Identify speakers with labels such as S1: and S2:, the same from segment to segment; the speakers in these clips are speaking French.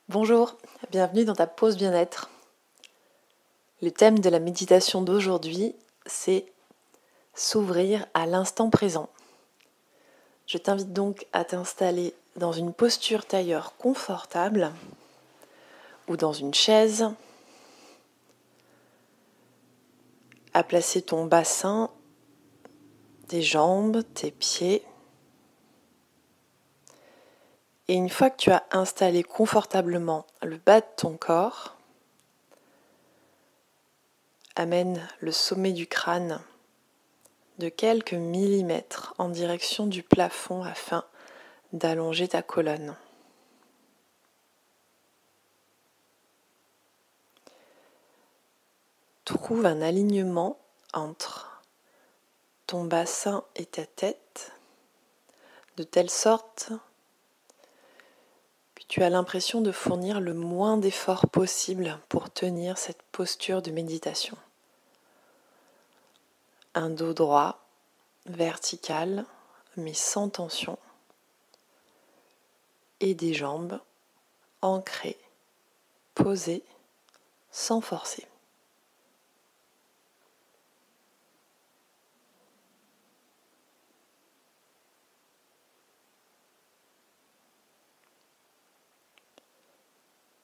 S1: Bonjour, bienvenue dans ta pause bien-être. Le thème de la méditation d'aujourd'hui, c'est s'ouvrir à l'instant présent. Je t'invite donc à t'installer dans une posture tailleur confortable ou dans une chaise, à placer ton bassin, tes jambes, tes pieds. Et une fois que tu as installé confortablement le bas de ton corps, amène le sommet du crâne de quelques millimètres en direction du plafond afin d'allonger ta colonne. Trouve un alignement entre ton bassin et ta tête, de telle sorte que tu as l'impression de fournir le moins d'efforts possible pour tenir cette posture de méditation. Un dos droit, vertical, mais sans tension, et des jambes ancrées, posées, sans forcer.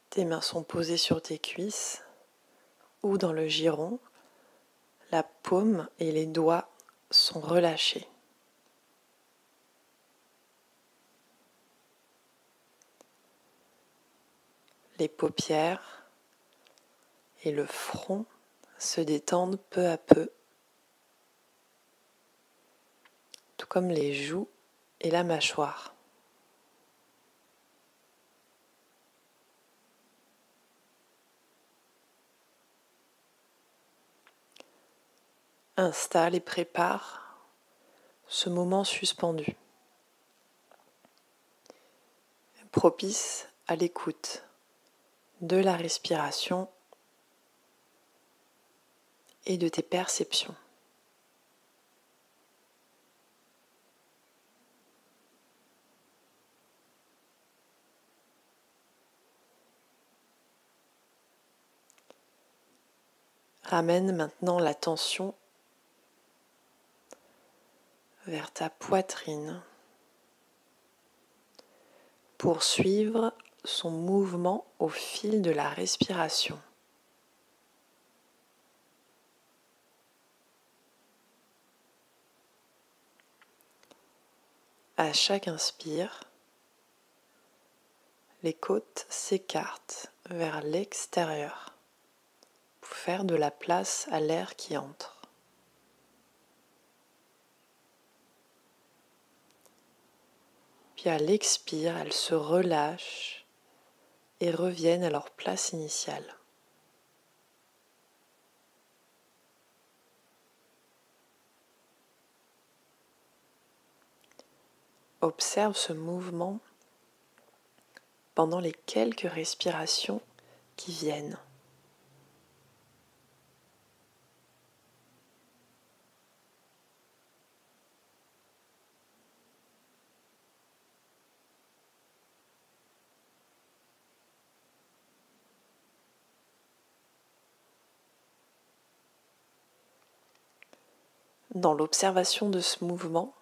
S1: Tes mains sont posées sur tes cuisses ou dans le giron. La paume et les doigts sont relâchés. Les paupières et le front se détendent peu à peu, tout comme les joues et la mâchoire. Installe et prépare ce moment suspendu, propice à l'écoute de la respiration et de tes perceptions. Ramène maintenant l'attention vers ta poitrine pour suivre son mouvement au fil de la respiration. À chaque inspire, les côtes s'écartent vers l'extérieur pour faire de la place à l'air qui entre. Puis à l'expire, elles se relâchent et reviennent à leur place initiale. Observe ce mouvement pendant les quelques respirations qui viennent. Dans l'observation de ce mouvement,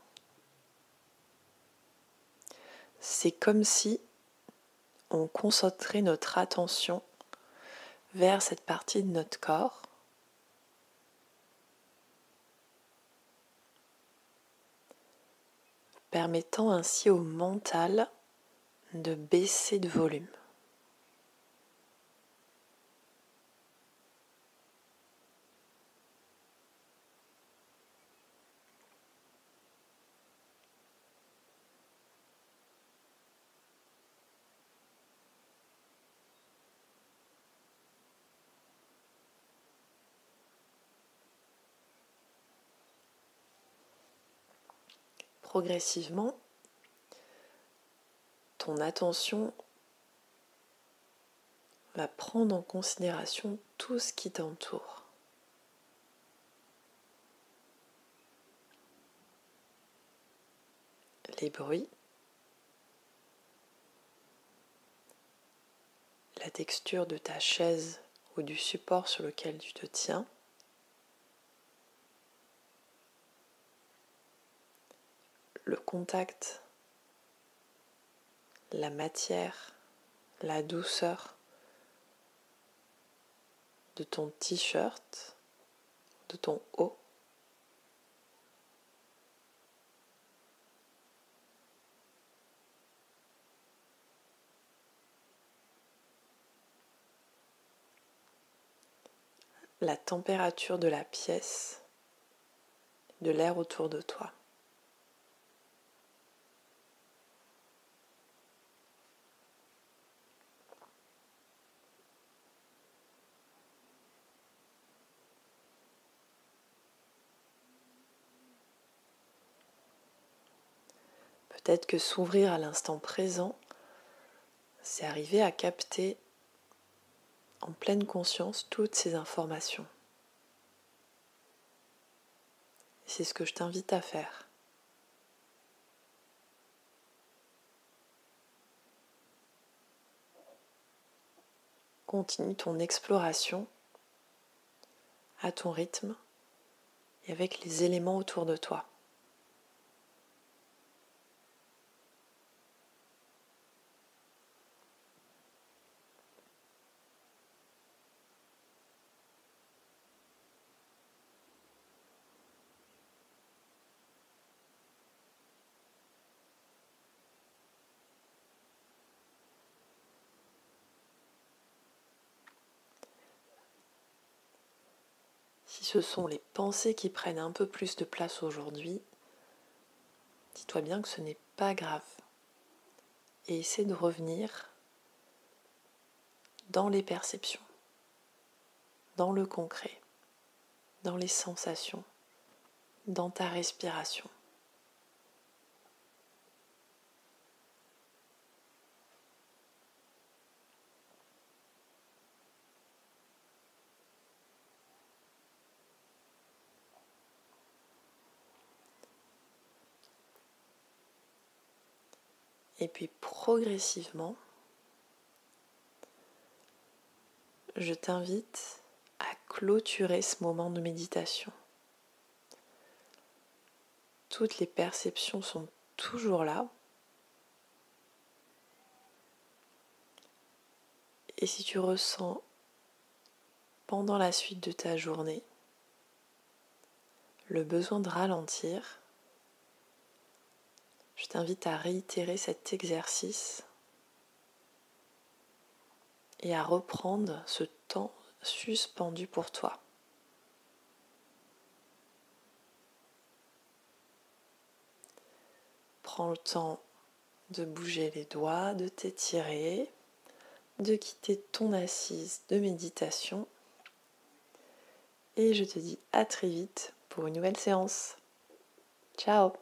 S1: c'est comme si on concentrait notre attention vers cette partie de notre corps permettant ainsi au mental de baisser de volume. Progressivement, ton attention va prendre en considération tout ce qui t'entoure. Les bruits, la texture de ta chaise ou du support sur lequel tu te tiens. Le contact, la matière, la douceur de ton t-shirt, de ton haut. La température de la pièce, de l'air autour de toi. Peut-être que s'ouvrir à l'instant présent, c'est arriver à capter en pleine conscience toutes ces informations. Et c'est ce que je t'invite à faire. Continue ton exploration à ton rythme et avec les éléments autour de toi. Si ce sont les pensées qui prennent un peu plus de place aujourd'hui, dis-toi bien que ce n'est pas grave. Et essaie de revenir dans les perceptions, dans le concret, dans les sensations, dans ta respiration. Et puis progressivement, je t'invite à clôturer ce moment de méditation. Toutes les perceptions sont toujours là. Et si tu ressens pendant la suite de ta journée le besoin de ralentir, je t'invite à réitérer cet exercice et à reprendre ce temps suspendu pour toi. Prends le temps de bouger les doigts, de t'étirer, de quitter ton assise de méditation. Et je te dis à très vite pour une nouvelle séance. Ciao!